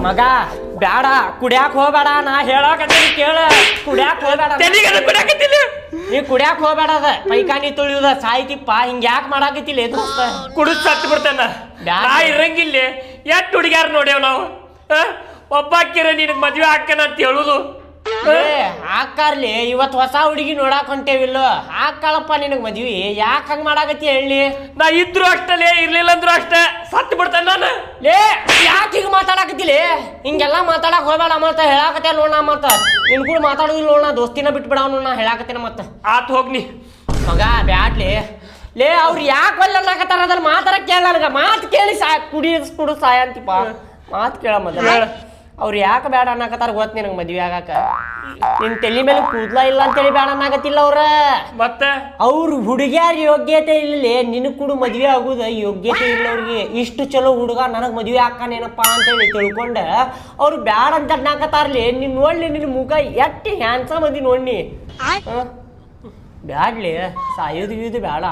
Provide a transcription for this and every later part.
ಮಗ ಬ್ಯಾಡ ಕುಡಿಯಾಕ ಹೋಗ್ಬೇಡ ನಾ ಹೇಳಕತ್ತೀನಿ ಕೇಳ ಕುಡಿಯಾಕ ಹೋಗ್ಬೇಡ ನೀ ಕುಡಿಯಾಕ ಹೋಗ್ಬೇಡ ಅದ ಪೈಕಾನಿ ತುಳಿಯುದ ಸಾಯ್ತಿಪ್ಪ ಹಿಂಗ ಯಾಕೆ ಮಾಡಾಕತ್ತಿಲ್ಲ ದೋಸ್ತ ಕುಡಿದ್ ಸತ್ತು ಬಿಡ್ತಾನ ಇರಂಗಿಲ್ಲ ಎಷ್ಟು ಹುಡುಗ್ಯಾರ ನೋಡ್ಯಾವ ನಾವು ಒಬ್ಬಾಕಿರ ನಿನಗ್ ಮದ್ವೆ ಹಾಕನ ಅಂತ ಹೇಳುದು ಹಾಕಾರ್ಲಿ ಇವತ್ ಹೊಸ ಹುಡುಗಿ ನೋಡಾಕ್ ಹೊಂಟೇವಿಲ್ಲ ಹಾಕಾಳಪ್ಪ ನಿನಗ್ ಮದ್ವಿ ಯಾಕೆ ಹಂಗ ಮಾಡಾಕತ್ತಿ ಹೇಳಿ ನಾ ಇದ್ರು ಅಷ್ಟಲೇ ಇರ್ಲಿಲ್ಲ ಅಂದ್ರು ಅಷ್ಟ ಸತ್ತು ಬಿಡ್ತಾನ ನಾನು ಲೇ ಯಾಕೆ ಹಿಂಗ ಮಾತಾಡಕತ್ತಿಲಿ ಹಿಂಗೆಲ್ಲಾ ಮಾತಾಡಕ್ ಹೋಗ್ಬೇಡ ಮತ್ತ ಹೇಳಾಕತ್ತೆ ನೋಡ ಮತ್ತ ನಿನ್ ಕೂಡ ಮಾತಾಡೋದಿಲ್ಲ ನೋಡ ದೋಸ್ತಿನ ಬಿಟ್ಬಿಡ ನಾ ಹೇಳಾಕತ್ತೇನ ಮತ್ತ ಆತ್ ಹೋಗ್ನಿ ಮಗ ಬ್ಯಾಡ್ಲಿ ಲೇ ಅವ್ರು ಯಾಕೆ ಒಲ್ಲ ಅನ್ನಕತ್ತಾರ ಅದ್ರಲ್ಲಿ ಮಾತಾಡಕ್ ಕೇಳ ನನಗ ಮಾತು ಕೇಳಿ ಕುಡು ಸಾಯ ಅಂತಿಪ್ಪ ಮಾತು ಕೇಳ ಮೊದಲ ಅವ್ರು ಯಾಕೆ ಬೇಡ ಅನ್ನಕತ್ತಾರ ಗೊತ್ತ ನಿನಗೆ ಮದ್ವೆ ಆಗಾಕ ನಿನ್ ತಲೆ ಮೇಲೆ ಕೂದ್ಲ ಇಲ್ಲ ಅಂತೇಳಿ ಬೇಡ ಅನ್ನಕತ್ತಿಲ್ಲ ಅವ್ರ ಮತ್ತೆ ಅವ್ರ ಹುಡುಗ್ಯಾರ ಯೋಗ್ಯತೆ ಇಲ್ಲ ನಿನಗ್ ಕೂಡ ಮದ್ವೆ ಆಗುದ ಯೋಗ್ಯತೆ ಇಲ್ಲ ಅವ್ರಿಗೆ ಇಷ್ಟು ಚಲೋ ಹುಡುಗ ನನಗ್ ಮದ್ವೆ ಹಾಕಾನೇನಪ್ಪಾ ಅಂತೇಳಿ ತಿಳ್ಕೊಂಡ ಅವ್ರು ಬ್ಯಾಡ ಅಂತ ಅನ್ನಕತ್ತಾರ್ಲಿ ನೀನ್ ನೋಡ್ಲಿ ನಿನ್ ಮುಖ ಎಟ್ಟು ಹ್ಯಾನ್ಸಮ್ ಅದಿ ನೋಡ್ನಿ ಬ್ಯಾಡ್ಲಿ ಸಾಯೋದು ಗೀದು ಬೇಡ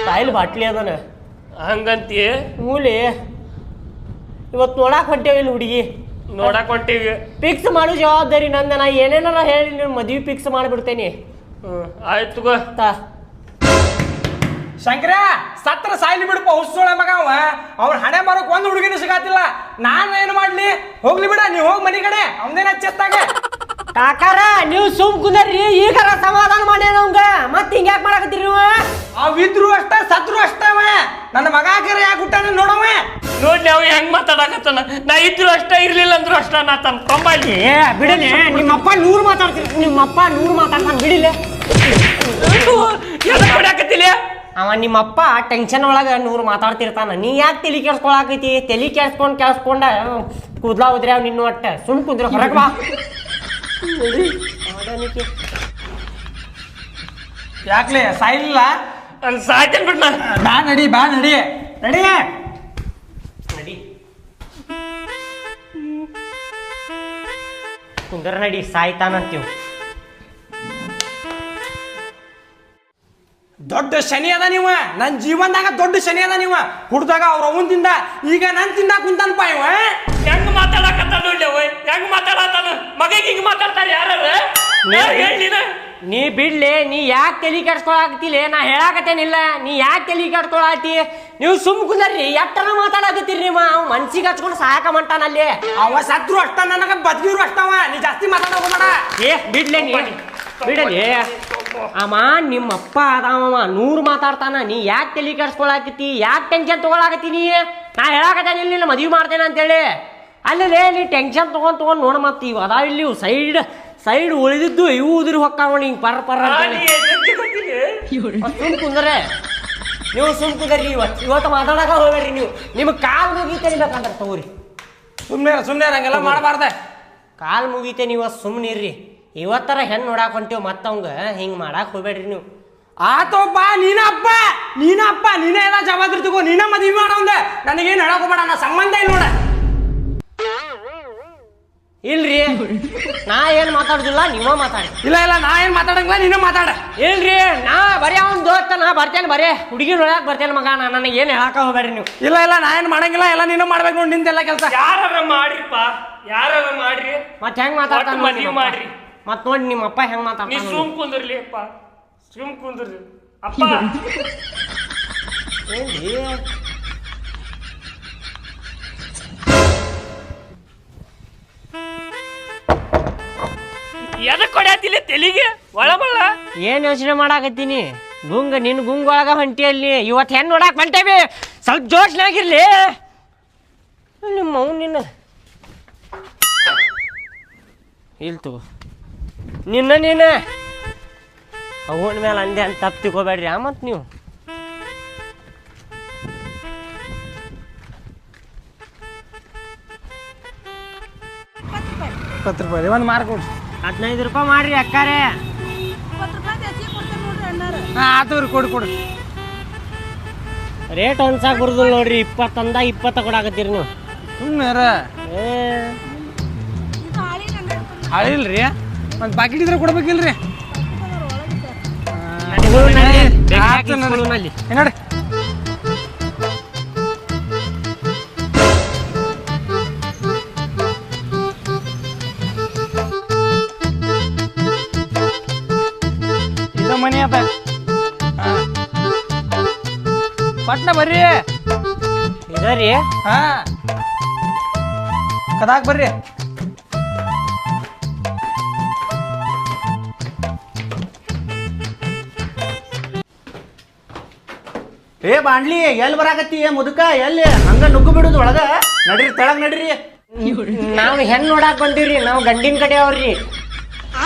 ಸಾಯಿಲ್ ಬಾಟ್ಲಿ ಅದನ ಹಂಗಂತೀಯ ಮೂಲಿ ಇವತ್ತು ನೋಡಾಕ್ ಹೊಂಟೇವಿಲ್ಲ ಹುಡುಗಿ ನೋಡಕ್ ಹೊಂಟೀವಿ ಫಿಕ್ಸ್ ಮಾಡೋ ಜವಾಬ್ದಾರಿ ನಂದ ನಾ ಏನೇನಾರ ಹೇಳಿ ನೀನು ಮದ್ವಿ ಫಿಕ್ಸ್ ಮಾಡಿಬಿಡ್ತೇನೆ ಆಯ್ತು ಶಂಕರ ಸತ್ರ ಸಾಯ್ಲಿ ಬಿಡಪ್ಪ ಹುಸ್ಸೋಳೆ ಮಗ ಅವ್ರ ಹಣೆ ಬರೋಕ್ ಒಂದು ಹುಡುಗಿನ ಸಿಗಾತಿಲ್ಲ ನಾನು ಏನು ಮಾಡ್ಲಿ ಹೋಗ್ಲಿ ಬಿಡ ನೀವ್ ಹೋಗಿ ಮನಿ ಕಡೆ ಅವನೇನ ಚೆತ್ತಾಗ ಕಾಕಾರ ನೀವು ಸುಮ್ ಕುಂದರ್ರಿ ಈಗಾರ ಸಮಾಧಾನ ಮಾಡಿ ನಮ್ಗ ಮತ್ ಹಿಂಗ ಯಾಕೆ ಮಾಡಕತ್ತೀರಿ ನೀವು ಅವಿದ್ರು ಅಷ್ಟ ಸತ್ರು ಅಷ್ಟವ ನನ್ನ ಮಗ ಯಾಕೆ ಹುಟ್ಟಾನ ನೋಡವ ನೋಡ್ಲಿ ಅವ್ ಹೆಂಗ್ ಮಾತಾಡಕತ್ತಾನ ನಾ ಇದ್ರು ಅಷ್ಟ ಇರ್ಲಿಲ್ಲ ಅಂದ್ರು ಅಷ್ಟ ನಾ ತನ್ನ ತೊಂಬಲ್ಲಿ ಬಿಡಲಿ ನಿಮ್ಮಪ್ಪ 100 ಮಾತಾಡ್ತೀನಿ ನಿಮ್ಮಪ್ಪ 100 ಮಾತಾಡ್ತಾನ ಬಿಡಿಲೆ ಹೊಡ್ಯಾಕತ್ತಿಲ್ಲ ಅವ ನಿಮ್ಮಪ್ಪ ಟೆನ್ಷನ್ ಒಳಗ 100 ಮಾತಾಡ್ತಿರ್ತಾನ ನೀ ಯಾಕೆ ತಲೆ ಕೆಡ್ಸ್ಕೊಳಕೈತಿ ತಲೆ ಕೆಡ್ಸ್ಕೊಂಡ ಕೂದ್ಲಾ ಹೋದ್ರೆ ಅವ್ ನಿನ್ನ ಒಟ್ಟ ಸುಮ್ ಕುಂದ್ರ ಹೊರಗೆ ಬಾ ಯಾಕ್ಲೆ ಸಾಯಿಲ್ಲ ಅಲ್ಲಿ ಸಾಯ್ತೇನ್ ಬಿಡ್ ಬಾ ನಡಿ ನಡಿ ಕುಂದ್ರ ನಡಿ ಸಾಯ್ತಾನಂತೀವ್ ದೊಡ್ಡ ಶನಿ ಅದ ನೀವ ನನ್ ಜೀವನದಾಗ ದೊಡ್ಡ ಶನಿ ಅದ ನೀವ ಹುಡ್ದಾಗ ಅವ್ರ ಅವನ್ ತಿಂದ ಈಗ ನನ್ ತಿಂದ ಕುಂತನ್ಪ ಇವ ಹೆಂಗ್ ಮಾತಾಡಕತ್ತಾನ ನೋಡ್ಲಿ ಅವ ಹೆಂಗ್ ಮಾತಾಡತಾನ ಮಗಗೆ ಹಿಂಗ್ ಮಾತಾಡ್ತಾರ ಯಾರ ನೀ ಬಿಡ್ಲಿ ನೀ ಯಾಕೆ ತಲೆ ಕೆಡ್ಸ್ಕೊಳಕತ್ತಿಲ್ಲ ನಾ ಹೇಳಾಕತ್ತೇನಿಲ್ಲ ನೀ ಯಾಕೆ ತಲೆ ಕೆಡ್ಸ್ಕೊಳತಿ ನೀವು ಸುಮ್ ಕುಂದರ್ರಿ ಎಷ್ಟನ ಮಾತಾಡಕತ್ತೀರಿ ನಿಮ್ಮ ಅವ್ ಮನ್ಸಿಗೆ ಹಚ್ಕೊಂಡು ಸಾಯಕ ಮಂಟಾನಲ್ಲಿ ಅವ ಸತ್ರು ಅಷ್ಟ ನನಗ ಬದ್ಗಿರು ಅಷ್ಟವ ನೀ ಜಾಸ್ತಿ ಮಾತಾಡೋಣ ಬಿಡ್ಲಿ ನೀ ಬಿಡಲಿ ಅಮ್ಮ ನಿಮ್ಮಪ್ಪ ಅದಾವ 100 ಮಾತಾಡ್ತಾನ ನೀ ಯಾಕೆ ತಲೆ ಕೆಡ್ಸ್ಕೊಳಕತ್ತಿ ಯಾಕೆ ಟೆನ್ಷನ್ ತಗೊಳಕತ್ತೀನಿ ನಾ ಹೇಳಾಕತ್ತೇನೆ ಇಲ್ಲ ಮದ್ವಿ ಮಾಡ್ತೇನೆ ಅಂತೇಳಿ ಅಲ್ಲೇ ನೀ ಟೆನ್ಷನ್ ತಗೊಂಡ್ ನೋಡ ಮತ್ತ ಇವು ಅದಾವ ಇಲ್ಲಿ ಸೈಡ್ ಉಳಿದಿದ್ದು ಇವು ಉದುರಿ ಹೊಕ್ಕಾವ ಹಿಂಗ್ ಪರ ಸುಮ್ ಕುಂದ್ರೆ ನೀವು ಸುಮ್ ಕುಂದ್ರಿ ಇವತ್ತು ಮಾತಾಡಕ ಹೋಗ್ಬೇಡ್ರಿ ನೀವು ನಿಮ್ಗೆ ಕಾಲ್ ಮುಗೀತೇನೆ ಬೇಕಂದ್ರೆ ತಗೋರಿ ಸುಮ್ನೆ ಹಂಗೆಲ್ಲ ಮಾಡಬಾರ್ದ ಕಾಲ್ ಮುಗೀತೆ ನೀವು ಸುಮ್ಮನಿರ್ರಿ ಇವತ್ತರ ಹೆಣ್ಣು ನೋಡಾಕ್ ಹೊಂಟೇವ್ ಮತ್ತವಂಗ ಹಿಂಗ್ ಮಾಡಾಕ್ ಹೋಗ್ಬೇಡ್ರಿ ನೀವು ಆತೋಪ್ಪ ನೀನ ಅಪ್ಪ ನೀನೇ ಎಲ್ಲ ಜವಾಬ್ದಾರಿ ತಗೋ ನೀನ ಮದ್ವಿ ಮಾಡೋಂದ ನನಗೇನು ಹೇಳಕ್ ಹೋಗ್ಬೇಡ ನಾ ಸಂಬಂಧ ಇಲ್ಲ ನೋಡ ಇಲ್ರಿ ನಾ ಏನ್ ಮಾತಾಡುದಿಲ್ಲ ನೀವ ಮಾತಾಡಿ ಇಲ್ಲ ನಾ ಏನ್ ಮಾತಾಡಂಗಿಲ್ಲ ನೀನ ಮಾತಾಡ ಇಲ್ರಿ ನಾ ಬರೀ ಅವ್ನ ದೋಸ್ತ ನಾ ಬರ್ತೇನೆ ಬರೇ ಹುಡುಗಿ ನೋಡಾಕ್ ಬರ್ತೇನೆ ಮಗ ನನಗೆ ಏನ್ ಹೇಳಾಕ ಹೋಗ್ಬೇಡ್ರಿ ನೀವು ಇಲ್ಲ ನಾ ಏನ್ ಮಾಡಂಗಿಲ್ಲ ಎಲ್ಲ ನೀನು ಮಾಡ್ಬೇಕು ನೋಡಿ ನಿಂದೆಲ್ಲ ಕೆಲಸ ಯಾರ ಮಾಡ್ರಿಪ್ಪ ಮಾಡ್ರಿ ಮತ್ ಹೆಂಗ್ ಮಾತಾಡ್ತಾನ ಮದ್ವಿ ಮಾಡ್ರಿ ಮತ್ ನೋಡಿ ನಿಮ್ಮಪ್ಪ ಹೆಂಗ್ ನೀ ಮಾತಾಡ್ತಾನ ಸುಮ್ ಕುಂದ್ರಲಿ ಅಪ್ಪ ಸುಮ್ ಕುಂದ್ರಿ ಅಪ್ಪ ಏನ್ರಿ ಎದಕ್ ಕೊಡ್ಯಾತಿಲ್ಲ ತೆಲಿಗೆ ಒಳಬಳ್ಳ ಏನ್ ಯೋಚನೆ ಮಾಡಾಕತ್ತೀನಿ ನಿನ್ ಗುಂಗೊಳಗ ಹೊಂಟಿಯಲ್ಲಿ ಇವತ್ತು ಹೆಣ್ಣು ನೋಡಾಕ್ ಹೊಂಟೇವಿ ಸ್ವಲ್ಪ ಜೋಶ್ನಾಗಿರ್ಲಿ ನಿಮ್ಮ ನಿನ್ನ ಇಲ್ತು ನಿನ್ನ ಅವನ ಮೇಲೆ ಅಂದೆ ಅಂತ ತಪ್ಪು ತಿಳ್ಕೊಬೇಡ್ರಿ ಮತ್ ನೀವು ₹20 ಒಂದು ಮಾರ್ಕ್ ಕೊಡ್ರಿ 15 ರೂಪಾಯಿ ಮಾಡ್ರಿ ಅಕ್ಕಾರೆ ಆತವ್ರಿ ಕೊಡು ರೇಟ್ ಅನ್ಸಾಕ್ ಬರುದಿಲ್ಲ ನೋಡ್ರಿ 20 20 ಕೊಡಾಕತ್ತೀರಿ ನೀವು ಸುಮ್ಮನೆ ಹಳಿಲ್ರಿ ಒಂದು ಪಾಕಿಟ್ ಇದ್ರೆ ಕೊಡ್ಬೇಕಿಲ್ರಿ ನೋಡಿ ಬರ್ರಿ. ಇದರಿ ಹಾ ಕದಾಕ್ ಬರ್ರಿ. ಏ ಬಾಂಡ್ಲಿ ಎಲ್ಲಿ ಬರಾಕತ್ತಿ ಮುದುಕ ಎಲ್ಲಿ ಹಂಗ ನುಗ್ಗು ಬಿಡುದು ಒಳಗ ನಡ್ರಿ ತೆಳಗ್ ನಡ್ರಿ. ನಾವು ಹೆಣ್ ನೋಡಾಕ್ ಬಂದಿವ್ರಿ, ನಾವು ಗಂಡಿನ ಕಡೆ ಅವ್ರಿ.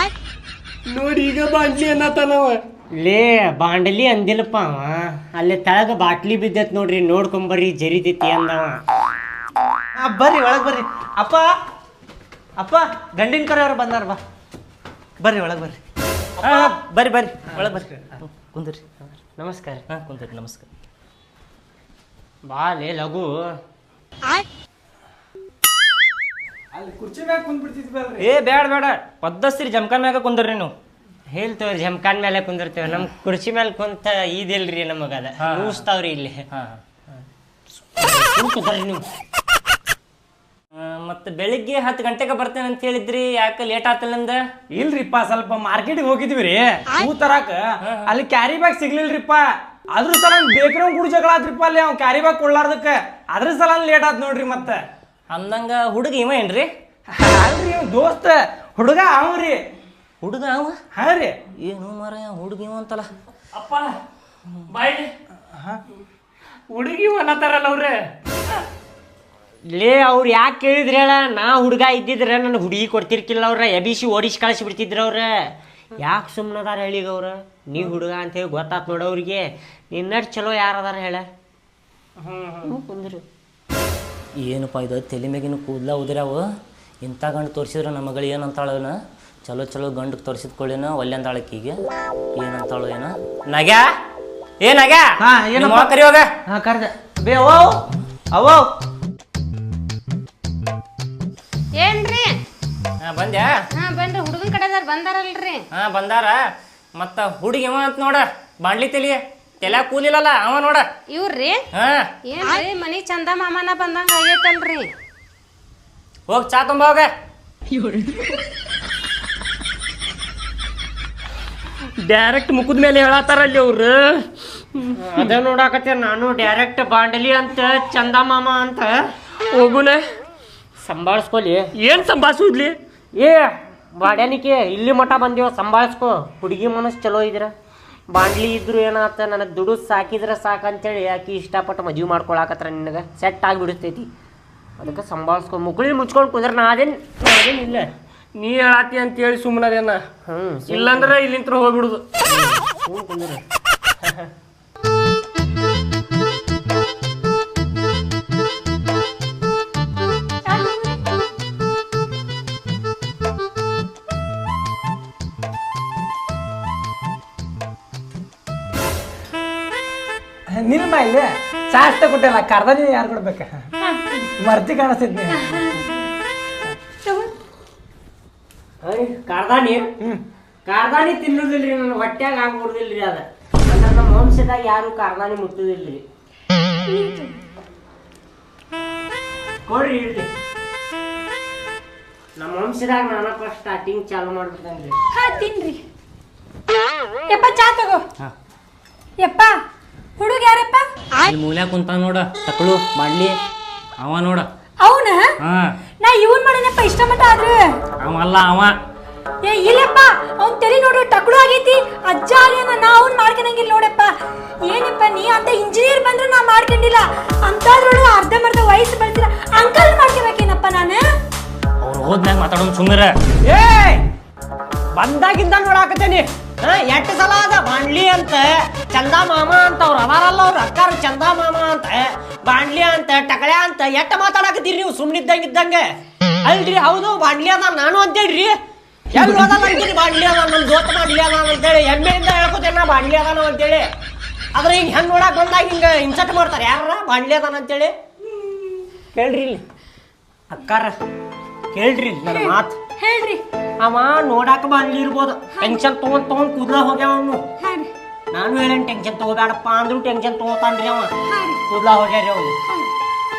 ನೋಡಿ ಈಗ ಬಾಂಡ್ಲಿ ಅನ್ನತಾನವ. ಲೇ ಬಾಂಡಲಿ ಅಂದಿಲ್ಲಪ್ಪ ಅವ, ಅಲ್ಲಿ ತೆಳಗ ಬಾಟ್ಲಿ ಬಿದ್ದತ್ ನೋಡ್ರಿ, ನೋಡ್ಕೊಂಬರ್ರಿ ಜರಿತೈತಿ ಅಂದವ. ಬರ್ರಿ ಒಳಗ್ ಬರ್ರಿ. ಅಪ್ಪ ಅಪ್ಪ ಗಂಡಿನ ಕರೆಯವ್ರು ಬಂದಾರ ಬಾ. ಬರ್ರಿ ಒಳಗ್ ಬರ್ರಿ. ಬರ್ರಿ ಬರ್ರಿ ಒಳಗ್ ಬರ್ರಿ. ಕುಂದ್ರಿ. ನಮಸ್ಕಾರ. ಹಾ ಕುಂದ್ರಿ. ನಮಸ್ಕಾರ. ಬಾ ಲೇ ಲಘು. ಅಲ್ಲಿ ಕುರ್ಚಿ ಮ್ಯಾಗ ಕುಂದ್ಬಿಡ್ತಿದ್ವಲ್ರಿ. ಏ ಬೇಡ ಬೇಡ, ಪದ್ದಸ್ತಿರಿ ಜಮಖಾನ್ ಮ್ಯಾಗ ಕುಂದ್ರಿ ನೀವು. ಹೇಳ್ತೇವ್ರಿ ಜಮಖಾನ್ ಮೇಲೆ ಕುಂದಿರ್ತೇವೆ, ನಮ್ ಕುರ್ಚಿ ಮೇಲೆ ಕುಂತ ಇದಿಲ್ರಿ ನಮಗದ ನೂಸ್ತಾವ್ರಿ ಇಲ್ಲಿ. ಕುಂತ್ಕೊಳ್ರಿ ನೀವು. ಮತ್ತೆ ಬೆಳಿಗ್ಗೆ 10 ಗಂಟೆಗೆ ಬರ್ತೇನೆ ಅಂತ ಹೇಳಿದ್ರಿ, ಯಾಕೆ ಲೇಟ್ ಆತಲ್ಲ ನಿಮ್ದ? ಇಲ್ರಿಪ್ಪ ಸ್ವಲ್ಪ ಮಾರ್ಕೆಟಿಗೆ ಹೋಗಿದ್ವಿ ರೀ ಹೂ ತರಾಕ. ಅಲ್ಲಿ ಕ್ಯಾರಿ ಬ್ಯಾಗ್ ಸಿಗ್ಲಿಲ್ರಿಪ್ಪ. ಅದ್ರ ಸಲ ಬೇಕ್ರಿ ಕೂಡ ಜಗಳ ಆದ್ರಿಪ್ಪ ಅಲ್ಲಿ. ಅವ್ನು ಕ್ಯಾರಿ ಬ್ಯಾಗ್ ಕೊಡ್ಲಾರ್ದಕ್ಕ ಅದ್ರ ಸಲ ಲೇಟ್ ಆತ್ ನೋಡ್ರಿ. ಮತ್ತೆ ಅಂದಂಗ ಹುಡುಗ ಇವ ಏನ್ರಿ? ಅಲ್ರಿ ಇವ್ ದೋಸ್ತ ಹುಡುಗ ಅವ್ರಿ. ಹುಡುಗ ಅವ? ಹಾ ರೀ. ಏನು ಮಾರ ಹುಡುಗ ಇವ ಅಂತಲ್ಲ. ಅಪ್ಪ ಬಾಯ್ ಹುಡುಗಿ ಅನ್ನತಾರಲ್ಲ ಅವ್ರೆ. ಲೇ ಅವ್ರು ಯಾಕೆ ಕೇಳಿದ್ರಿ ಹೇಳ? ನಾ ಹುಡುಗ ಇದ್ದಿದ್ರೆ ನನ್ನ ಹುಡುಗಿ ಕೊಡ್ತಿರ್ಕಿಲ್ಲ ಅವ್ರ, ಎಬಿಸಿ ಓಡಿಸಿ ಕಳಿಸಿ ಬಿಡ್ತಿದ್ರ ಅವ್ರ. ಯಾಕೆ ಸುಮ್ಮನದಾರ ಹೇಳಿಗ ಅವ್ರ? ನೀ ಹುಡುಗ ಅಂತ ಹೇಳಿ ಗೊತ್ತಾತ್ ನೋಡವ್ರಿಗೆ. ನಿನ್ನಟ್ ಚಲೋ ಯಾರದಾರ ಹೇಳ? ಕುಂದ್ರು. ಏನಪ್ಪ ಇದು ತಲೆ ಮ್ಯಾಗಿನ ಕೂದಲ ಉದಿರಾವು. ಇಂಥ ಗಂಡು ತೋರಿಸಿದ್ರೆ ನಮ್ಮ ಮಗಳು ಏನಂತಾಳನ? ಚಲೋ ಚಲೋ ಗಂಡು ತೋರಿಸಿದ್ಕೊಳ್ಳೇನ ಒಲ್ಲೆಂದಾಳಕ್ಕೀಗ ಏನಂತಾಳು ಏನ? ನಗ್ಯಾ ಏ ನಗ್ಯಾ, ಕರಿ ಹೋಗ. ಹಾ ಕರ್ದೆ. ಬೇ ಅವ್ವ ಅವ್ವ. ಏನ್ರಿ? ಬಂದ್ಯಾ? ಹಾ ಬನ್ರಿ. ಹುಡುಗನ ಕಡೆದಾರ ಬಂದಾರಲ್ರಿ? ಹಾ ಬಂದಾರ. ಮತ್ತ ಹುಡುಗಿ ಅವ ಅಂತ ನೋಡ, ಬಾಂಡ್ಲಿ ತೆಲೆ ಕೂಲಿಲ್ಲಲ್ಲ ಅವ ನೋಡ. ಇವ್ರಿ ಹಾ ಏನ್ರಿ ಮನಿ ಚಂದ ಮಾಮನ ಬಂದಂಗ ಆಗೈತಲ್ರಿ. ಹೋಗ್ ಚಾ ತುಂಬ ಹೋಗ. ಡೈರೆಕ್ಟ್ ಮುಖದ ಮೇಲೆ ಹೇಳತ್ತಾರಲ್ಲಿ ಅವ್ರು. ಅದ ನೋಡಾಕತ್ತೆ ನಾನು ಡೈರೆಕ್ಟ್ ಬಾಂಡಲಿ ಅಂತ ಚಂದ ಮಾಮ ಅಂತ. ಹೋಗುನ ಸಂಭಾಳಿಸ್ಕೊಲಿ. ಏನ್ ಸಂಭಾಷಿಸ್ಲಿ? ಏ ಬಾಡ್ಯಾನಿಕೆ ಇಲ್ಲಿ ಮಠ ಬಂದೇವ, ಸಂಭಾಳಿಸ್ಕೊ. ಹುಡುಗಿ ಮನಸ್ಸು ಚಲೋ ಇದ್ರ ಬಾಂಡ್ಲಿ ಇದ್ರು ಏನಾತ, ನನಗೆ ದುಡ್ಡು ಸಾಕಿದ್ರೆ ಸಾಕಂತೇಳಿ ಆಕಿ ಇಷ್ಟಪಟ್ಟು ಮದುವೆ ಮಾಡ್ಕೊಳಕತ್ರ ನಿನಗೆ ಸೆಟ್ ಆಗಿಬಿಡಿಸ್ತೈತಿ. ಅದಕ್ಕೆ ಸಂಭಾಳಿಸ್ಕೊ. ಮುಕ್ಳಿ ಮುಚ್ಕೊಂಡು ಕುಂದ್ರೆ ನಾವೇನಿಲ್ಲ. ನೀ ಹೇಳಾತಿ ಅಂತ ಹೇಳಿ ಸುಮ್ಮನದೇನ. ಇಲ್ಲಂದ್ರೆ ಇಲ್ಲಿಂತ್ರ ಹೋಗ್ಬಿಡುದು. ಕುಂದ್ರೆ ನಿಲ್ಮ ಇಲ್ಲಿ ಚಾ ಅಷ್ಟ ಕೊಟ್ಟಿಲ್ಲ, ಕರ್ದ ನೀವು ಯಾರು ಕೊಡ್ಬೇಕ? ಮರ್ತಿ ಕಾಣಿಸ್ತೈತಿ. ಕಾರ್ದಾನಿ ಕಾರ್ದಾನಿ ತಿನ್ನುದಿಲ್ರಿ, ನನ್ನ ಹೊಟ್ಯಾಗ ಆಗ್ಬಿಡುದಿಲ್ರಿ. ಅದ ಅಂದ್ರೆ ನಮ್ಮ ವಂಶದಾಗ ಯಾರು ಕಾರ್ದಾನಿ ಮುಟ್ಟುದಿಲ್ರಿ. ಕೊಡ್ರಿ ಇರ್ಲಿ. ನಮ್ಮ ವಂಶದಾಗ ನಾನಪ್ಪ ಸ್ಟಾರ್ಟಿಂಗ್ ಚಾಲು ಮಾಡ್ಬಿಡ್ತೇನ್ರಿ. ಹಾ ತಿನ್ರಿ. ಯಪ್ಪ ಚಾ ತಗೋ. ಯಪ್ಪ ಹುಡುಗ ಯಾರಪ್ಪ? ಇಲ್ಲಿ ಮೂಲ್ಯಾಗ ಕುಂತ ನೋಡ, ತಕಳು ಮಾಡ್ಲಿ ಅವ ನೋಡ. ಅವನ? ಹಾ ನಾ ಇವನ್ ಮಾಡಿನಪ್ಪ ಇಷ್ಟ ಮಟ್ಟ ಆದ್ರೆ. ಅವ ಅಲ್ಲ ಅವ. ಏ ಇಲ್ಲಪ್ಪ, ಅವ್ನ್ ತೆರಿ ನೋಡು ಟಕ್ಳು ಆಗೈತಿ. ಅಜ್ಜ ಅಲ್ಲಿನ ನಾ ಅವ್ನ್ ಮಾಡ್ಕೊಂಡಂಗಿಲ್ಲ ನೋಡಪ್ಪ. ಏನಪ್ಪ ನೀ ಅಂತ ಇಂಜಿನಿಯರ್ ಬಂದ್ರೆ ನಾ ಮಾಡ್ಕೊಂಡಿಲ್ಲ, ಅಂತಾದ್ರೂ ಅರ್ಧಂಬರ್ಧ ವಯಸ್ಸು ಬೆಳೆಸಿರ ಅಂಕಲ್ ಮಾಡ್ಕೋಬೇಕೇನಪ್ಪ ನಾನು? ಅವ್ರು ಹೋದ್ಮ್ಯಾಗ ಮಾತಾಡೋನ್ ಸುಮ್ಮರ. ಏ ಬಂದಾಗಿಂದ ನೋಡಾಕತ್ತೇನಿ. ಎಷ್ಟು ಸಲ ಅದ ಬಾಂಡ್ಲಿ ಅಂತ ಚಂದ ಮಾಮ ಅಂತ ಅವ್ರು ಅದಾರಲ್ಲ, ಅವ್ರ ಅಕ್ಕಾರ ಚಂದ ಮಾಮ ಅಂತ ಬಾಂಡ್ಲಿ ಅಂತ ಟಕಳೆ ಅಂತ ಎಟ್ಟ ಮಾತಾಡಕತ್ತೀರಿ ನೀವು ಸುಮ್ಮನಿದ್ದಂಗಿದ್ದಂಗೆ? ಅಲ್ರಿ ಹೌದು ಬಾಂಡ್ಲಿ ಅದ ನಾನು ಅಂತೇಳ್ರಿ. ಎಲ್ಲಿ ಹೋದಲ್ಲ ಅಂತೀರಿ ಬಾಂಡ್ಲಿ ಅದ, ನನ್ನ ಜೋತ್ ಬಾಂಡ್ಲಿ ಅದ ಅಂತೇಳಿ ಹೆಮ್ಮೆಯಿಂದ ಹೇಳ್ಕೊತೇನೆ ನಾ ಬಾಂಡ್ಲಿ ಅದಾನ ಅಂತೇಳಿ. ಆದ್ರೆ ಹಿಂಗೆ ಹೆಂಗೆ ನೋಡಕ್ ಬಂದಾಗ ಹಿಂಗೆ ಇನ್ಸರ್ಟ್ ಮಾಡ್ತಾರೆ ಯಾರ ಬಾಂಡ್ಲಿ ಅದಾನ ಅಂತೇಳಿ. ಕೇಳ್ರಿ ಇಲ್ಲಿ ಅಕ್ಕಾರ, ಕೇಳ್ರಿ ನನ್ನ ಮಾತು ಹೇಳ್ರಿ. ಅವ ನೋಡಾಕ ಬಾಂಡ್ಲಿ ಇರ್ಬೋದು, ಟೆನ್ಷನ್ ತಗೊಂಡ್ ಕೂದ್ಲ ಹೋಗ್ಯಾವ ಅವನು. ನಾನು ಹೇಳೇನ್ ಟೆನ್ಷನ್ ತಗೋಬೇಡಪ್ಪ ಅಂದ್ರು ಟೆನ್ಷನ್ ತಗೋತಾನ್ರಿ ಅವ, ಕೂದ್ಲ ಹೋಗ್ಯಾರಿ ಅವನು.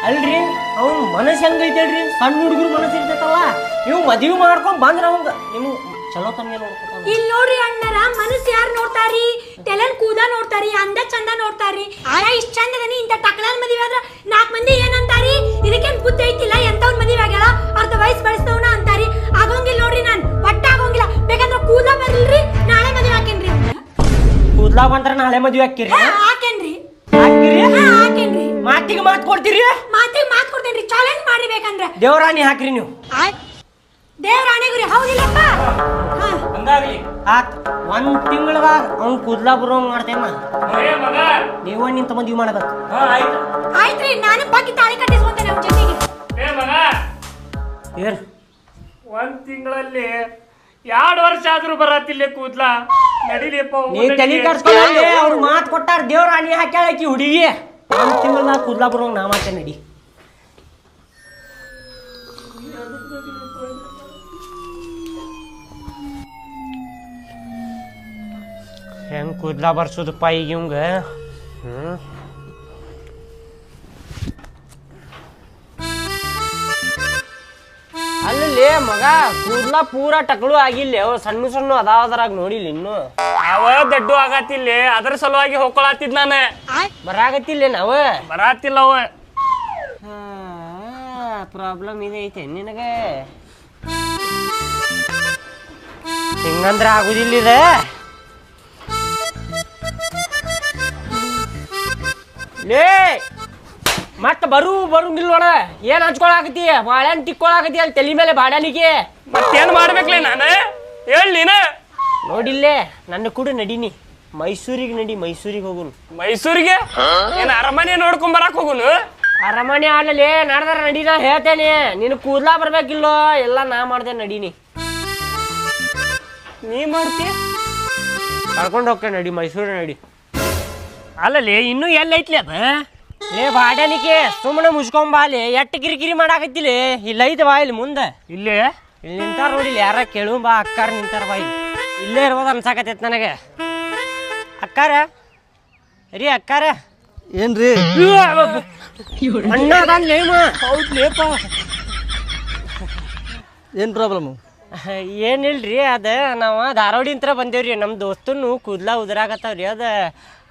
ಅಲ್ರಿ ಅವ್ನು ಮನಸ್ಸು ಹೆಂಗೈತೇಳ್ರಿ, ಸಣ್ಣ ಹುಡುಗರು ಮನಸ್ಸು ಇರ್ತೈತಲ್ಲ, ನೀವು ಮದುವೆ ಮಾಡ್ಕೊಂಡ್ ಬಂದ್ರ ಅವಂಗ ನಿಮ್ಗೆ ಚಲೋ ತಂಗೆ ನೋಡ್ಕೊತಾನ. ಇಲ್ಲಿ ನೋಡ್ರಿ ಅಣ್ಣರ ಮನಸ್ಸು ಯಾರು ನೋಡ್ತಾರಿ, ತೆಲನ್ ಕೂದ ನೋಡ್ತಾರಿ, ಅಂದ ಚಂದ ನೋಡ್ತಾರಿ. ಇಷ್ಟ ಚಂದ ಅದನಿ ಇಂತ ಟಕಲಾಲ್ ಮದುವೆ ಆದ್ರ 4 ಮಂದಿ ಏನಂತಾರಿ, ಇದಕ್ಕೇನ್ ಬುದ್ಧಿ ಐತಿಲ್ಲ, ಎಂತವ್ನ ಮದುವೆ ಆಗ್ಯಾಳ, ಅರ್ಧ ವಯಸ್ಸು ಬೆಳೆಸ್ತವನ ಅಂತಾರಿ. ಆಗೋಂಗಿಲ್ಲ ನೋಡ್ರಿ, ನಾನ್ ಒಟ್ಟ ಆಗೋಂಗಿಲ್ಲ. ಬೇಕಂದ್ರ ಕೂದ ಬರ್ಲ್ರಿ, ನಾಳೆ ಮದುವೆ ಹಾಕೇನ್ರಿ. ಕೂದ್ಲಾ ಬಂದ್ರ ನಾಳೆ ಮದ್ವೆ ಹಾಕಿರಿ ಹಾಕೇನ್ರಿ ಹಾಕಿರಿ ಹಾಕೇನ್ರಿ. ಮಾತಿಗೆ ಮಾತು ಕೊಡ್ತೀರಿ, ಮಾತಿಗೆ ಮಾತು ಕೊಡ್ತೇನ್ರಿ, ಚಾಲೆಂಜ್ ಮಾಡ್ರಿ ಬೇಕಂದ್ರ. ದೇವರಾಣಿ ಹಾಕ್ರಿ ನೀವು. ದೇವ್ರ ಆಣೆಗುರಿ ಹೌದಿಲ್ಲಪ್ಪ. ಆತ್ 1 ತಿಂಗಳದಾಗ ಅವ್ನ್ ಕೂದ್ಲಾ ಬರೋಂಗ್ ಮಾಡ್ತೇನ. ಮಗ ನೀವ ನಿಂತ ಮದ್ವಿ ಮಾಡಬೇಕು. ಆಯ್ತು. ಆಯ್ತ್ರಿ, ನಾನು ಬಗ್ಗೆ ತಾಳಿ ಕಟ್ಟಿಸ್ಕೊಂತೇನೆ ಅವ್ನ ಜೊತೆಗೆ. ಮಗ ಏನ್ 1 ತಿಂಗಳಲ್ಲಿ 2 ವರ್ಷ ಆದ್ರೂ ಬರತ್ತಿಲ್ಲ ಕೂದ್ಲ. ನಡಿಲಿಯಪ್ಪ ನೀ ತಲೆ ಕರ್ಸ್ಕೊಳ್ಳಿ. ಅವ್ರು ಮಾತು ಕೊಟ್ಟಾರ, ದೇವರಾಣಿ ಹಾಕ್ಯಾಳಕಿ ಹುಡುಗಿ. 1 ತಿಂಗಳದಾಗ ಕೂದ್ಲಾ ಬರೋಂಗ್ ನಾ ಮಾಡ್ತೇನೆ ನಡಿ. ಹೆಂಗ್ ಕೂದ್ಲಾ ಬರ್ಸೋದಪ್ಪ ಈಗ ಇವಂಗ? ಅಲ್ಲಿ ಮಗ ಕೂದ್ಲಾ ಪೂರಾ ಟಕಳು ಆಗಿಲ್ಲ, ಅವ್ ಸಣ್ಣ ಸಣ್ಣ ಅದಾವದ್ರಾಗ ನೋಡಿಲ್ಲ ಇನ್ನು. ಅವ ದಡ್ಡು ಆಗತ್ತಿಲ್ಲ, ಅದ್ರ ಸಲುವಾಗಿ ಹೋಗ್ಕೊಳತ್ತಿದ್ ನಾನು. ಬರಾಗತ್ತಿಲ್ಲ ನಾವ ಬರಾತಿಲ್ಲ ಅವ. ಪ್ರಾಬ್ಲಮ್ ಇದೆ ಐತೆ ನಿನಗ. ಹಿಂಗಂದ್ರ ಆಗುದಿಲ್ಲ ಇದೆ. ಲೇ ಮತ್ತ ಬರುಂಗಿಲ್ಲ ನೋಡ. ಏನ್ ಹಂಚ್ಕೊಳಕತಿ, ಬಾಳೆಹಣ್ಣು ತಿಕ್ಕೊಳಕತಿ ಅಲ್ಲಿ ತಲೆ ಮೇಲೆ ಬಾಡಲಿಗೆ. ಮತ್ತೇನ್ ಮಾಡ್ಬೇಕ್ಲೇ ನಾನು ಹೇಳಿ ನೀನ? ನೋಡಿಲ್ಲೇ ನನ್ನ ಕೂಡ ನಡೀನಿ, ಮೈಸೂರಿಗೆ ನಡಿ, ಮೈಸೂರಿಗೆ ಹೋಗುನು. ಮೈಸೂರಿಗೆ ಏನ್ ಅರಮನೆ ನೋಡ್ಕೊಂಡ್ ಬರಾಕ್ ಹೋಗುನು? ಅರಮನೆ ಆಡಲಿ ನಡ್ದಾರ ನಡೀನ ಹೇಳ್ತೇನೆ. ನೀನು ಕೂದ್ಲಾ ಬರ್ಬೇಕಿಲ್ಲೋ, ಎಲ್ಲ ನಾ ಮಾಡ್ತೇನೆ ನಡೀನಿ. ನೀ ಮಾಡ್ತಿ ಕರ್ಕೊಂಡು ಹೋಗ್ತೇನೆ ನಡಿ, ಮೈಸೂರು ನಡಿ. ಅಲ್ಲಲ್ಲಿ ಇನ್ನೂ ಎಲ್ಲೈತ್ಲಿ ಅದ? ಲೇ ಬಾಡನಿಕೆ ಸುಮ್ಮನೆ ಮುಚ್ಕೊಂಬಾಲಿ, ಎಟ್ಟು ಕಿರಿಕಿರಿ ಮಾಡಾಕತ್ತಿಲಿ. ಇಲ್ಲ ಐತೆ ಬಾ ಇಲ್ಲಿ ಮುಂದೆ. ಇಲ್ಲೇ ಇಲ್ಲಿ ನಿಂತಾರ ನೋಡಿಲ್ಲ, ಯಾರ ಕೇಳು ಬಾ. ಅಕ್ಕಾರ ನಿಂತಾರ ಬಾ ಇಲ್ಲಿ. ಇಲ್ಲೇ ಇರ್ಬೋದು ಅನ್ಸಾಕತ್ತೈತೆ ನನಗೆ. ಅಕ್ಕಾರ ರೀ, ಅಕ್ಕಾರ ಏನ್ರಿ? ಅಣ್ಣ ನೇಮ ಹೌದ್ಲೇಪ. ಏನ್ ಪ್ರಾಬ್ಲಮ್? ಏನಿಲ್ರಿ, ಅದ ನಾವು ಧಾರವಾಡಿಂತ್ರ ಬಂದೇವ್ರಿ. ನಮ್ಮ ದೋಸ್ತನು ಕೂದ್ಲಾ ಉದುರಾಗತ್ತಾವ್ರಿ.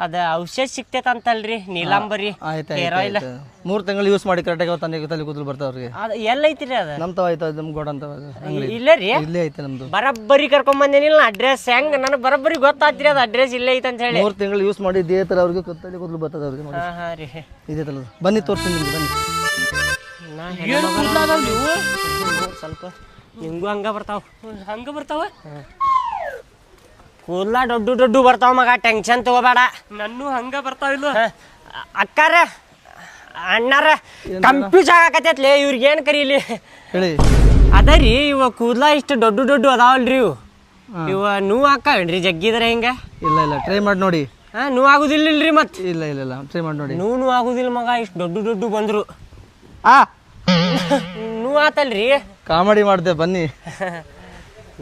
ಅದ ಔಷಧ ಸಿಕ್ತೈತ ಅಂತಲ್ರಿ, ನೀಲಾಂಬರಿ ಹೇರ್ ಆಯಿಲ್. 3 ತಿಂಗಳು ಯೂಸ್ ಮಾಡಿ ಕರೆಕ್ಟಾಗಿ ತಲೆ ಕೂದಲು ಬರ್ತಾವ್ರಿಗೆ. ಅದ ಎಲ್ಲೈತ್ರಿ? ಅದ ನಮ್ ತಾವ ಆಯ್ತು, ನಮ್ ಗೋಡ ಅಂತ ಇಲ್ಲೇ ರೀ, ಇಲ್ಲೇ ಐತೆ ನಮ್ದು. ಬರಬ್ಬರಿ ಕರ್ಕೊಂಡ್ ಬಂದೇನಿಲ್ಲ ಅಡ್ರೆಸ್. ಹೆಂಗ್ ನನಗೆ ಬರಬ್ಬರಿ ಗೊತ್ತಾತ್ರಿ ಅದ ಅಡ್ರೆಸ್ ಇಲ್ಲೇ ಐತೆ ಅಂತ ಹೇಳಿ. 3 ತಿಂಗಳು ಯೂಸ್ ಮಾಡಿ ಇದೇ ತರ ಅವ್ರಿಗೆ ತಲೆ ಕೂದಲು ಬರ್ತದ ಅವ್ರಿಗೆ. ನೋಡಿ ಹಾ ರೀ, ಇದೇ ತಲ ಬನ್ನಿ ತೋರಿಸ್ತೀನಿ ನಿಮ್ಗೆ, ಬನ್ನಿ. ಸ್ವಲ್ಪ ನಿಮ್ಗೂ ಹಂಗ ಬರ್ತಾವ. ಹಂಗ ಬರ್ತಾವ? ಕೂದ್ಲಾ ದೊಡ್ಡ ಬರ್ತಾವ ಮಗ, ಟೆನ್ಷನ್ ತಗೋಬೇಡ. ನನ್ನೂ ಹಂಗ ಬರ್ತಾವಿಲ್ಲ. ಅಕ್ಕಾರ ಅಣ್ಣಾರ ಕನ್ಫ್ಯೂಸ್ ಆಗಕತ್ತೈತ್ಲೆ, ಇವ್ರಿಗೆ ಏನ್ ಕರೀಲಿ ಹೇಳಿ. ಅದರಿ ಇವ ಕೂದ್ಲಾ ಇಷ್ಟು ದೊಡ್ಡ ಅದಾವಲ್ರಿ ಇವ ನೋವು ಹಾಕವೇನ್ರಿ ಜಗ್ಗಿದ್ರೆ ಹಿಂಗ? ಇಲ್ಲ ಟ್ರೈ ಮಾಡಿ ನೋಡಿ. ನೋವು ಆಗುದಿಲ್ಲಲ್ರಿ? ಮತ್ ಇಲ್ಲ ಟ್ರೈ ಮಾಡಿ ನೋಡಿ. ನೋವು ಆಗುದಿಲ್ಲ ಮಗ, ಇಷ್ಟು ದೊಡ್ಡ ಬಂದ್ರು. ನೋವು ಆತಲ್ರಿ? ಕಾಮಿಡಿ ಮಾಡ್ದೆ, ಬನ್ನಿ.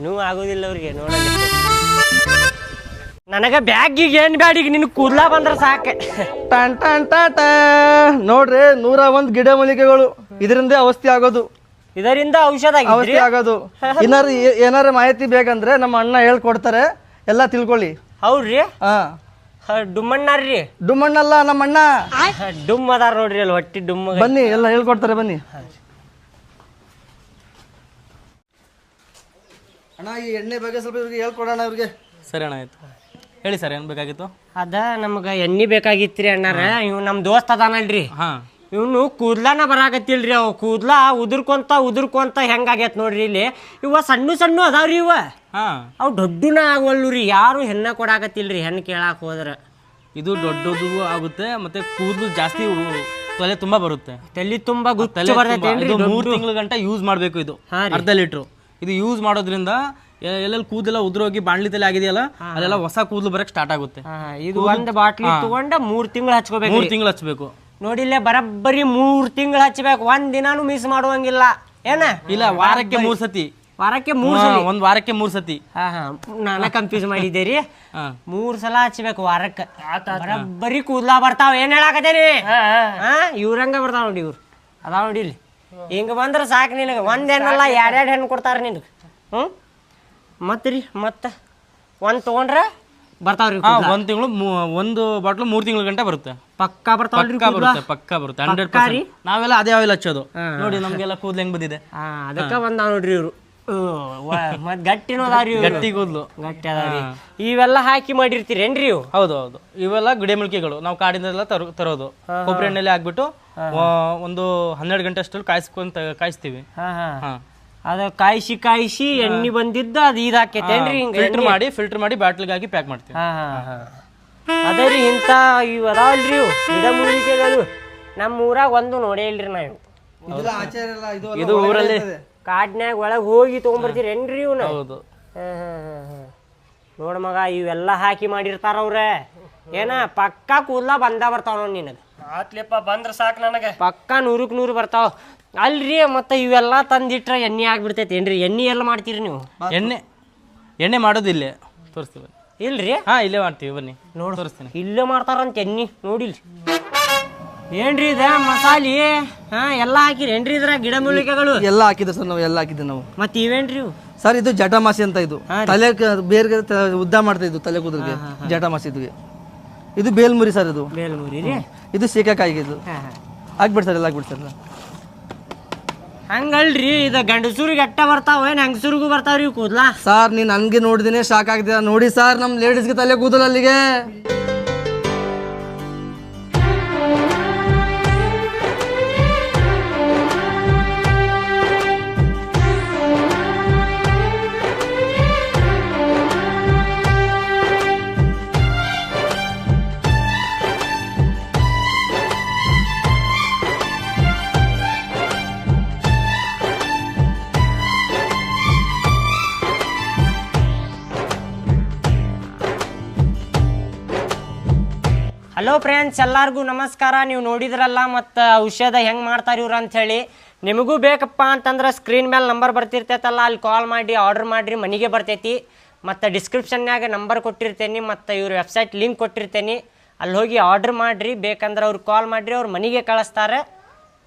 ನೋವು ಆಗುದಿಲ್ಲ ಅವ್ರಿಗೆ ನೋಡಲಿ. ನನಗ ಬ್ಯಾಗಿಗೆ ಏನ್ ಬ್ಯಾಡ, ಈಗ ನಿನ್ ಕೂದ್ಲಾ ಬಂದ್ರ ಸಾಕ. ನೋಡ್ರಿ 101 ಗಿಡ ಮೂಲಿಕೆಗಳು ಇದರಿಂದ ಔಷಧಿ ಆಗೋದು. ಇದರಿಂದ ಔಷಧಿ ಆಗೋದು. ಏನಾರ ಮಾಹಿತಿ ಬೇಕಂದ್ರೆ ನಮ್ಮ ಅಣ್ಣ ಹೇಳ್ಕೊಡ್ತಾರೆ, ಎಲ್ಲ ತಿಳ್ಕೊಳ್ಳಿ. ಹೌದ್ರಿ? ಡುಮ್ಮಣ್ಣಾರ್ರಿ? ಡುಮ್ಮಣ್ಣಲ್ಲ, ನಮ್ಮ ಅಣ್ಣ. ಡುಮ್ ಅದಾರ ನೋಡ್ರಿ ಅಲ್ಲಿ, ಹೊಟ್ಟಿ ಡುಮ್. ಬನ್ನಿ, ಎಲ್ಲ ಹೇಳ್ಕೊಡ್ತಾರೆ, ಬನ್ನಿ. ಅಣ್ಣ ಈ ಎಣ್ಣೆ ಬಗ್ಗೆ ಸ್ವಲ್ಪ ಇವ್ರಿಗೆ ಹೇಳ್ಕೊಡೋಣ ಇವ್ರಿಗೆ. ಸರಿ ಅಣ್ಣ, ಆಯ್ತು. ಹೇಳಿ ಸರ್, ಏನು ಬೇಕಾಗಿತ್ತು? ಅದ ನಮ್ಗ ಎಣ್ಣೆ ಬೇಕಾಗಿತ್ರಿ ಅಣ್ಣಾರ. ಇವ್ ನಮ್ ದೋಸ್ತ್ ಅದಾನಲ್ರಿ, ಇವನು ಕೂದ್ಲಾನ ಬರಾಕತ್ತಿಲ್ರಿ. ಅವ್ ಕೂದ್ಲಾ ಉದುರ್ಕೊಂತ ಹೆಂಗಾಗೈತ್ ನೋಡ್ರಿ ಇಲ್ಲಿ. ಇವ ಸಣ್ಣ ಅದಾವ್ರಿ ಇವ. ಅವ್ ದೊಡ್ಡನ ಆಗವಲ್ಲು ರೀ. ಯಾರು ಹೆಣ್ಣ ಕೊಡಾಕತ್ತಿಲ್ರಿ, ಹೆಣ್ಣು ಕೇಳಾಕ ಹೋದ್ರ. ಇದು ದೊಡ್ಡದು ಆಗುತ್ತೆ, ಮತ್ತೆ ಕೂದಲು ಜಾಸ್ತಿ ತಲೆ ತುಂಬಾ ಬರುತ್ತೆ. ತಲೆ ತುಂಬಾ ಗುಚ್ಚ ಬರ್ತೈತೇನ್ರಿ? 3 ತಿಂಗಳ ಗಂಟ ಯೂಸ್ ಮಾಡ್ಬೇಕು. ಇದು ಅರ್ಧ ಲೀಟ್ರು. ಇದು ಯೂಸ್ ಮಾಡೋದ್ರಿಂದ ಎಲ್ಲೆಲ್ಲಿ ಕೂದಲೆಲ್ಲ ಉದುರೋಗಿ ಬಾಣ್ಲಿ ತಲೆ ಆಗಿದೆಯಲ್ಲ, ಅಲ್ಲೆಲ್ಲ ಹೊಸ ಕೂದಲು ಬರಕ್ ಸ್ಟಾರ್ಟ್ ಆಗುತ್ತೆ. ಇದು ಒಂದ್ ಬಾಟ್ಲಿ ತಗೊಂಡ 3 ತಿಂಗಳು ಹಚ್ಕೋಬೇಕು. 3 ತಿಂಗಳು ಹಚ್ಬೇಕು. ನೋಡಿಲ್ಲ, ಬರಬ್ಬರಿ 3 ತಿಂಗಳು ಹಚ್ಬೇಕು. 1 ದಿನಾನು ಮಿಸ್ ಮಾಡುವಂಗಿಲ್ಲ ಏನ? ಇಲ್ಲ, ವಾರಕ್ಕೆ 3 ಸತಿ. ವಾರಕ್ಕೆ 3 ಸಲ? ಒಂದ್ ವಾರಕ್ಕೆ 3 ಸತಿ. ನಾನ ಕನ್ಫ್ಯೂಸ್ ಮಾಡಿದ್ದೇರಿ. 3 ಸಲ ಹಚ್ಬೇಕು ವಾರಕ್ಕೆ. ಬರೀ ಕೂದ್ಲಾ ಬರ್ತಾವ. ಏನ್ ಹೇಳಾಕತ್ತೇನಿ? ಇವ್ರಂಗ ಬರ್ತಾವ ನೋಡಿ, ಇವ್ರು ಅದಾವ ನೋಡಿ ಇಲ್ಲಿ. ಹಿಂಗ ಬಂದ್ರ ಸಾಕು ನಿನಗ. ಒಂದ್ ಹೆಣ್ಣಲ್ಲ, 2 ಹೆಣ್ಣು ಕೊಡ್ತಾರ ನಿನಗ. ಮತ್ರಿ ಮತ್ತೆ ಒಂದು ತೊಗೊಂಡ್ರೆ ಬರ್ತಾವ್ರಿ ಹಾ, 1 ತಿಂಗಳು ಒಂದು ಬಾಟ್ಲು 3 ತಿಂಗಳ ಗಂಟೆ ಬರುತ್ತೆ. ಪಕ್ಕಾ ಬರ್ತಾವ್ರಿ ಪಕ್ಕ ಬರುತ್ತೆ 100%. ನಾವೆಲ್ಲ ಅದೇ ಆಯಿಲ್ ಹಚ್ಚೋದು. ನೋಡಿ ನಮ್ಗೆಲ್ಲ ಕೂದಲು ಹೆಂಗ್ ಬಂದಿದೆ. ಅದಕ್ಕೆ ಬಂದಾವ ನೋಡ್ರಿ ಇವ್ರು. ಮತ್ ಗಟ್ಟಿನೂ ಅದಾವ್ರಿ ಇವ್ರು. ಗಟ್ಟಿ ಕೂದಲು ಗಟ್ಟಿ ಅದಾವ್ರಿ. ಇವೆಲ್ಲ ಹಾಕಿ ಮಾಡಿರ್ತೀರೇನ್ರಿ ಇವು? ಹೌದು ಹೌದು. ಇವೆಲ್ಲ ಗಿಡಮೂಲಿಕೆಗಳು ನಾವು ಕಾಡಿಂದೆಲ್ಲ ತರೋದು. ಕೊಬ್ಬರಿ ಎಣ್ಣೆಲೆ ಹಾಕ್ಬಿಟ್ಟು ಒಂದು 12 ಗಂಟೆ ಅಷ್ಟು ಕಾಯಿಸ್ತೀವಿ. ಅದ ಕಾಯಿಸಿ ಎಣ್ಣೆ ಬಂದಿದ್ದ ಅದು ಇದಾಕೈತೇನ್ರಿ? ಫಿಲ್ಟರ್ ಮಾಡಿ ಬಾಟ್ಲಿಗೆ ಹಾಕಿ ಪ್ಯಾಕ್ ಮಾಡ್ತೀವಿ. ಅದೇ ರೀ ಇಂಥ ಇವು ಅದಾವಲ್ರಿ ಇವು ಗಿಡಮೂಲಿಕೆಗಳು. ನಮ್ಮ ಊರಾಗ ಒಂದು ನೋಡೇ ಇಲ್ರಿ ನಾವು. ಇದು ಊರಲ್ಲಿ ಕಾಡ್ನ್ಯಾಗ ಒಳಗೆ ಹೋಗಿ ತೊಗೊಂಬರ್ತೀರೇನ್ರಿ ಇವ್ನ? ಹೌದು. ನೋಡ ಮಗ ಇವೆಲ್ಲ ಹಾಕಿ ಮಾಡಿರ್ತಾರ ಅವ್ರೆ. ಏನ ಪಕ್ಕಾ ಕೂದ್ಲ ಬರ್ತಾವ ನೋಡಿ ನಿನಗೆ. ಆತ್ಲೆಪ್ಪ ಬಂದ್ರ ಸಾಕು ನನಗೆ. ಪಕ್ಕಾ 100ಕ್ಕೆ 100 ಬರ್ತಾವ. ಅಲ್ರಿ ಮತ್ತೆ ಇವೆಲ್ಲ ತಂದಿಟ್ರೆ ಎಣ್ಣೆ ಆಗ್ಬಿಡ್ತೈತಿ ಏನ್ರಿ? ಎಣ್ಣೆ ಎಲ್ಲ ಮಾಡ್ತೀರಿ ನೀವು? ಎಣ್ಣೆ ಮಾಡೋದು ಇಲ್ಲೇ ತೋರಿಸ್ತೀವಿ. ಇಲ್ರಿ? ಹಾ, ಇಲ್ಲೇ ಮಾಡ್ತೀವಿ, ಬನ್ನಿ ನೋಡಿ ತೋರಿಸ್ತೀನಿ. ಇಲ್ಲೇ ಮಾಡ್ತಾರಂತ ಎಣ್ಣೆ ನೋಡಿಲ್ರಿ. ಏನ್ರಿ ಇದ ಮಸಾಲಿ? ಎಲ್ಲ ಹಾಕಿರಿ ಏನ್ರಿ ಇದ್ರ ಗಿಡಮೂಲಿಕೆಗಳು? ಎಲ್ಲ ಹಾಕಿದ್ವಿ ಸರ್, ನಾವು ಎಲ್ಲ ಹಾಕಿದ್ವಿ ನಾವು. ಮತ್ತೆ ಇವೇನ್ರಿ ಇವು? ಸರ್ ಇದು ಜಟಾಮಾಸಿ ಅಂತ. ಇದು ತಲೆ ಬೇರೆ ಉದ್ದ ಮಾಡ್ತಾ ಇದ್ದು ತಲೆ ಕೂದಲಿಗೆ ಜಟಾಮಾಸಿ. ಇದು ಬೇಲ್ಮುರಿ ಸರ್. ಇದು ಬೇಲ್ಮುರಿ ರೀ. ಇದು ಸೀಕಾಕಾಯಿಗೆ. ಇದು ಹಾಕ್ಬಿಡಿ ಸರ್, ಎಲ್ಲ ಹಾಕ್ಬಿಡಿ ಸರ್. ಹಂಗಲ್ರಿ, ಇದು ಗಂಡಸೂರಿಗೆ ಅಟ್ಟ ಬರ್ತಾವ ಏನ್ ಹೆಂಗಸೂರಿಗೂ ಬರ್ತಾವ್ರಿ ಕೂದ್ಲ? ಸರ್ ನೀನ್ ನನ್ಗೆ ನೋಡಿದಿನೇ ಶಾಕ್ ಆಗ್ತೀರ. ನೋಡಿ ಸರ್, ನಮ್ ಲೇಡೀಸ್ಗೆ ತಲೆ ಕೂದಲು ಅಲ್ಲಿಗೆ. ಹಲೋ ಫ್ರೆಂಡ್ಸ್, ಎಲ್ಲರಿಗೂ ನಮಸ್ಕಾರ. ನೀವು ನೋಡಿದ್ರಲ್ಲ ಮತ್ತು ಔಷಧ ಹೆಂಗೆ ಮಾಡ್ತಾರೆ ಇವ್ರು ಅಂಥೇಳಿ. ನಿಮಗೂ ಬೇಕಪ್ಪ ಅಂತಂದ್ರೆ ಸ್ಕ್ರೀನ್ ಮೇಲೆ ನಂಬರ್ ಬರ್ತಿರ್ತೈತಲ್ಲ, ಅಲ್ಲಿ ಕಾಲ್ ಮಾಡಿ ಆರ್ಡ್ರ್ ಮಾಡಿರಿ, ಮನೆಗೆ ಬರ್ತೈತಿ. ಮತ್ತು ಡಿಸ್ಕ್ರಿಪ್ಷನ್ಯಾಗ ನಂಬರ್ ಕೊಟ್ಟಿರ್ತೇನೆ ಮತ್ತು ಇವ್ರ ವೆಬ್ಸೈಟ್ ಲಿಂಕ್ ಕೊಟ್ಟಿರ್ತೇನೆ. ಅಲ್ಲಿ ಹೋಗಿ ಆರ್ಡ್ರ್ ಮಾಡಿರಿ. ಬೇಕಂದ್ರೆ ಅವ್ರು ಕಾಲ್ ಮಾಡಿರಿ, ಅವ್ರು ಮನೆಗೆ ಕಳಿಸ್ತಾರೆ.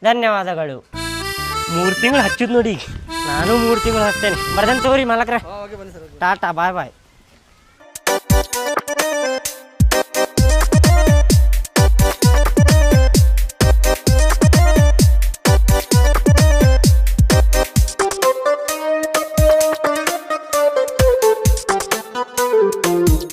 ಧನ್ಯವಾದಗಳು. 3 ತಿಂಗಳು ಹಚ್ಚಿದ್ ನೋಡಿ. ನಾನು 3 ತಿಂಗಳು ಹಚ್ತೇನೆ. ಬರ್ದೇನೆ ತಗೋರಿ ಮಾಲಕ್ರೆ. ಟಾಟಾ, ಬಾಯ್ ಬಾಯ್.